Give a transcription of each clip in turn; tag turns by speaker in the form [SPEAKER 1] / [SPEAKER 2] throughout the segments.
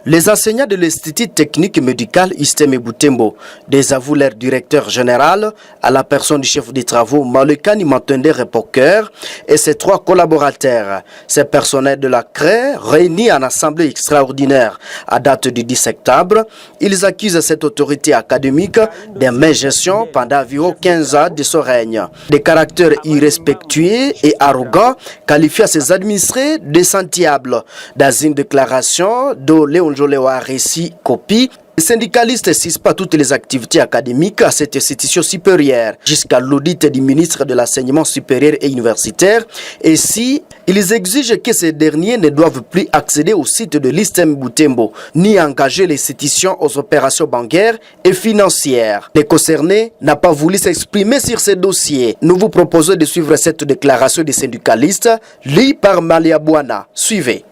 [SPEAKER 1] Les enseignants de l'Institut technique médical Istem Butembo désavouent leur directeur général à la personne du chef des travaux Malekani Matende Repoker et ses 3 collaborateurs. Ces personnels de la CRE réunis en assemblée extraordinaire à date du 10 septembre, ils accusent cette autorité académique de mégestion pendant environ 15 ans de son règne. Des caractères irrespectueux et arrogants qualifient ses administrés de sentiables. Dans une déclaration de Léon Joléo a récit copie, les syndicalistes suspendent toutes les activités académiques à cette institution supérieure jusqu'à l'audit du ministre de l'enseignement supérieur et universitaire. Et si ils exigent que ces derniers ne doivent plus accéder au site de l'Istem Butembo ni engager l'institution aux opérations bancaires et financières. Les concernés n'ont pas voulu s'exprimer sur ces dossiers. Nous vous proposons de suivre cette déclaration des syndicalistes lue par Malia Bouana. Suivez.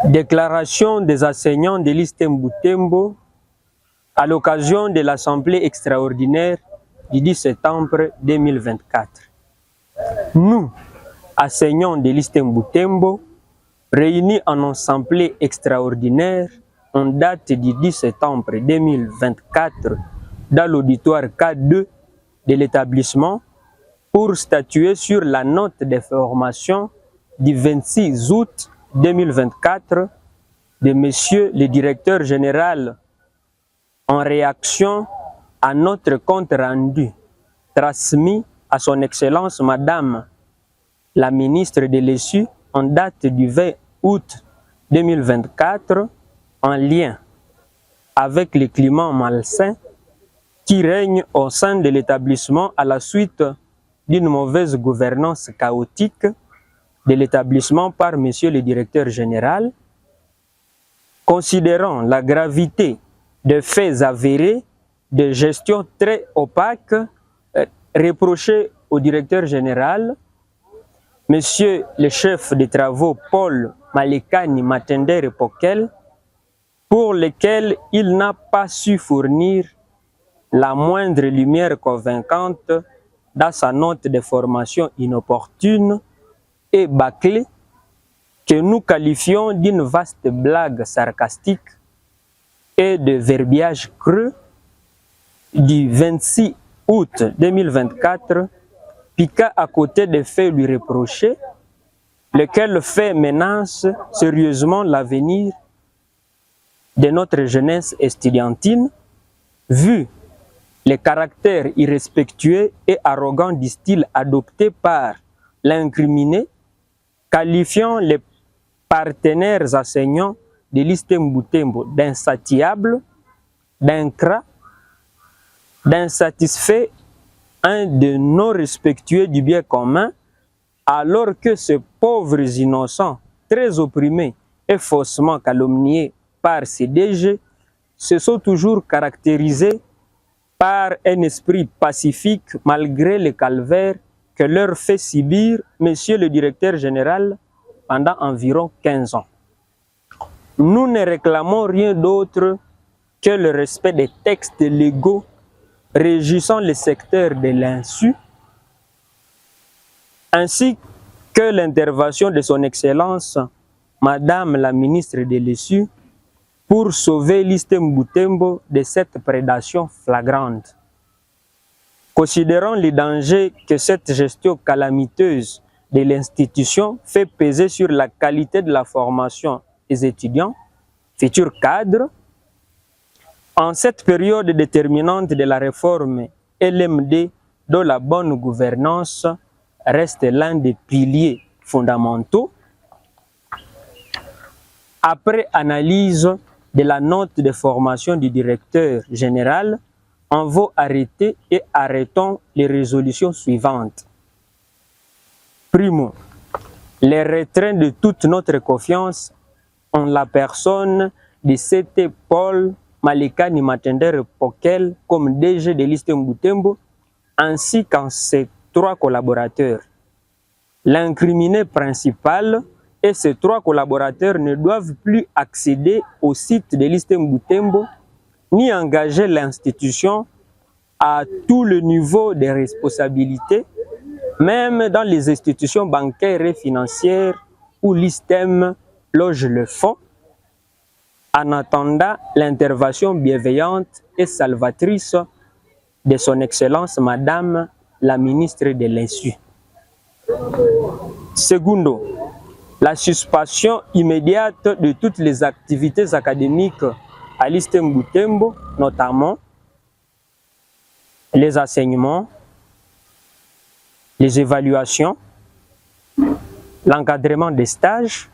[SPEAKER 2] Déclaration des enseignants de l'Istem Butembo à l'occasion de l'Assemblée extraordinaire du 10 septembre 2024. Nous, enseignants de l'Istem Butembo, réunis en Assemblée extraordinaire en date du 10 septembre 2024 dans l'auditoire K2 de l'établissement pour statuer sur la note de formation du 26 août 2024 de Monsieur le directeur général en réaction à notre compte rendu transmis à son Excellence Madame la ministre de l'ESU en date du 20 août 2024 en lien avec le climat malsain qui règne au sein de l'établissement à la suite d'une mauvaise gouvernance chaotique de l'établissement par Monsieur le directeur général, considérant la gravité de faits avérés de gestion très opaque reprochés au directeur général, Monsieur le chef des travaux Paul Malekani Matende Repokel, pour lesquels il n'a pas su fournir la moindre lumière convaincante dans sa note de formation inopportune et bâclée que nous qualifions d'une vaste blague sarcastique et de verbiage creux du 26 août 2024, piqua à côté des faits lui reprochés, lesquels faits menacent sérieusement l'avenir de notre jeunesse estudiantine, vu les caractères irrespectueux et arrogants du style adopté par l'incriminé, qualifiant les partenaires enseignants de l'Istem Butembo d'insatiables, d'incrats, d'insatisfaits, de non respectueux du bien commun, alors que ces pauvres innocents, très opprimés et faussement calomniés par ces DG, se sont toujours caractérisés par un esprit pacifique malgré le calvaire que leur fait subir Monsieur le directeur général pendant environ 15 ans. Nous ne réclamons rien d'autre que le respect des textes légaux régissant le secteur de l'INSU, ainsi que l'intervention de son Excellence Madame la ministre de l'ESU pour sauver l'Istem Butembo de cette prédation flagrante. Considérant les dangers que cette gestion calamiteuse de l'institution fait peser sur la qualité de la formation des étudiants, futurs cadres, en cette période déterminante de la réforme LMD, dont la bonne gouvernance reste l'un des piliers fondamentaux, après analyse de la note de formation du directeur général, on va arrêter et arrêtons les résolutions suivantes. Primo, les retraits de toute notre confiance en la personne de C.T. Paul Malekani Matende Repokel comme DG de l'Istem Butembo, ainsi qu'en ses 3 collaborateurs. L'incriminé principal et ses 3 collaborateurs ne doivent plus accéder au site de l'Istem Butembo ni engager l'institution à tout le niveau de responsabilité, même dans les institutions bancaires et financières où l'Istem loge le fonds, en attendant l'intervention bienveillante et salvatrice de son Excellence Madame la ministre de l'Insu. Secondo, la suspension immédiate de toutes les activités académiques à l'ISTEM Butembo, notamment les enseignements, les évaluations, l'encadrement des stages,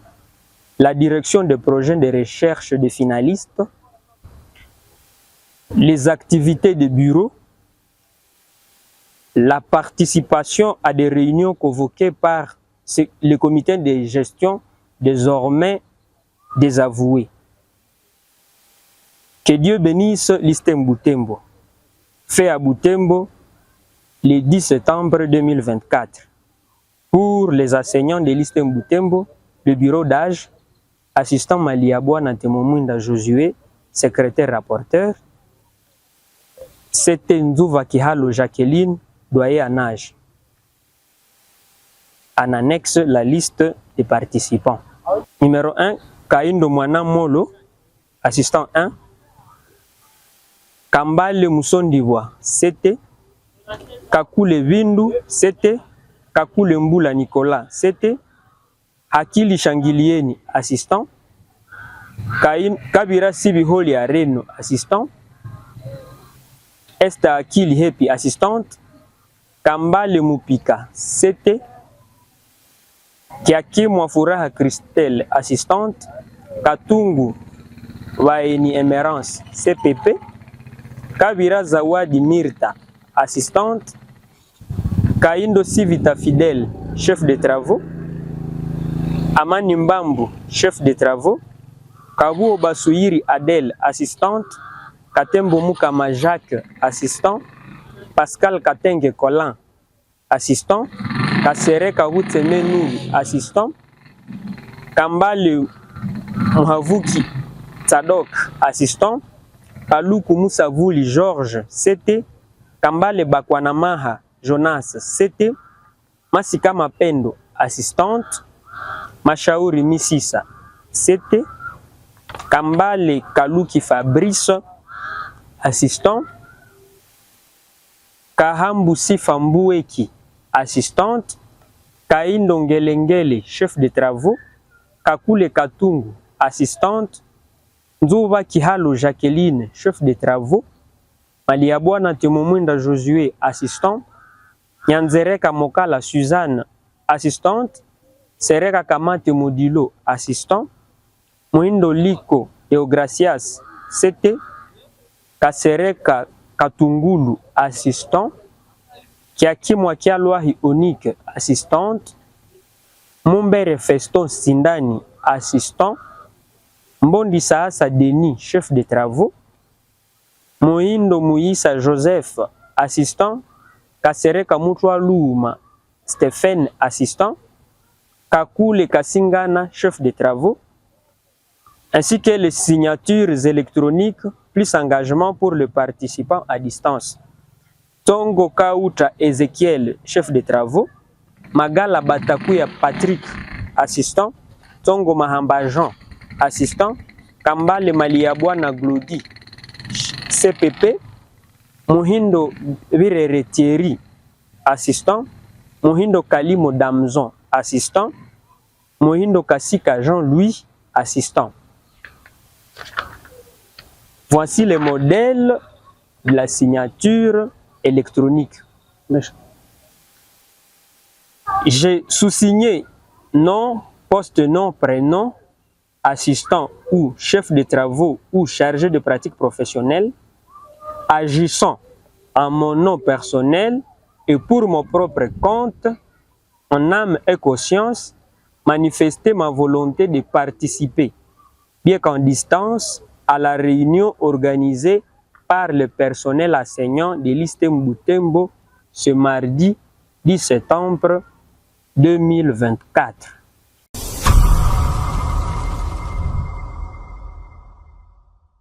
[SPEAKER 2] la direction des projets de recherche des finalistes, les activités de bureau, la participation à des réunions convoquées par le comité de gestion désormais désavoué. Que Dieu bénisse l'ISTEM Butembo, fait à Butembo le 10 septembre 2024. Pour les enseignants de l'ISTEM Butembo, le bureau d'âge, assistant Maliabwa Natemomunda Josué, secrétaire rapporteur, c'était Nzouva Kihalo Jacqueline, doyen en âge. En annexe, la liste des participants. Numéro 1, Kaindo Mwana Molo, assistant 1. Kambale Musondiwa, c'était. Kakule Vindu, c'était. Kakule Mbula Nicolas, c'était. Akili Shangilieni, assistant. Kabira Sibiholi Areno, assistant. Esther Akili Hepi, assistante. Kambale Mupika, c'était. Kiaki Mwafuraha Christelle, assistante. Katungu Waeni Emerance, CPP. Kabira Zawadi Mirta, assistante. Kaindo Sivita Fidèle, chef de travaux. Amani Mbambu, chef de travaux. Kabuo Basuiri Adèle, assistante. Katembo Mukama Jacques, assistant. Pascal Katenge Colin, assistant. Kasere Kahuteme Nouri, assistant. Kambale Muhavuki Tsadok, assistant. Paluku Moussavouli Georges, CT. Kambale Bakwanamaha Jonas, CT. Masika Mapendo, assistante. Mashauri Misisa, CT. Kambale Kaluki Fabrice, assistant. Kahambu Sifambueki, assistante. Kaindo Ngelengele, chef de travaux. Kakule Katungu, assistante. Nzouva Kihalo Jacqueline, chef de travaux. Maliabwana Temomunda Josué, assistant. Nyanzereka Mokala Suzanne, assistante. Sereka Kamate Modilo, assistant. Muindo Liko Eogracias, CT. Kasereka Katungulu, assistant. Kiakimwa Kialwahi Onique, assistante. Mumbere Feston Sindani, assistant. Mbondi Saasa Denis, chef de travaux. Moindo Moïsa Joseph, assistant. Kasereka Mutwa Luma Stéphane, assistant. Kakule Kasingana, chef de travaux. Ainsi que les signatures électroniques, plus engagement pour le participant à distance. Tongo Kauta Ezekiel, chef de travaux. Magala Batakuya Patrick, assistant. Tongo Mahamba Jean, assistant. Kambale Maliabwana Glody, CPP. Muhindo Virere Thierry, assistant. Muhindo Kalimo Damzon, assistant. Muhindo Kasika Jean-Louis, assistant. Voici le modèle de la signature électronique. J'ai sous-signé nom, poste, nom, prénom, assistant ou chef de travaux ou chargé de pratique professionnelle, agissant en mon nom personnel et pour mon propre compte, en âme et conscience, manifester ma volonté de participer, bien qu'en distance, à la réunion organisée par le personnel enseignant de l'ISTEM Butembo ce mardi 10 septembre 2024.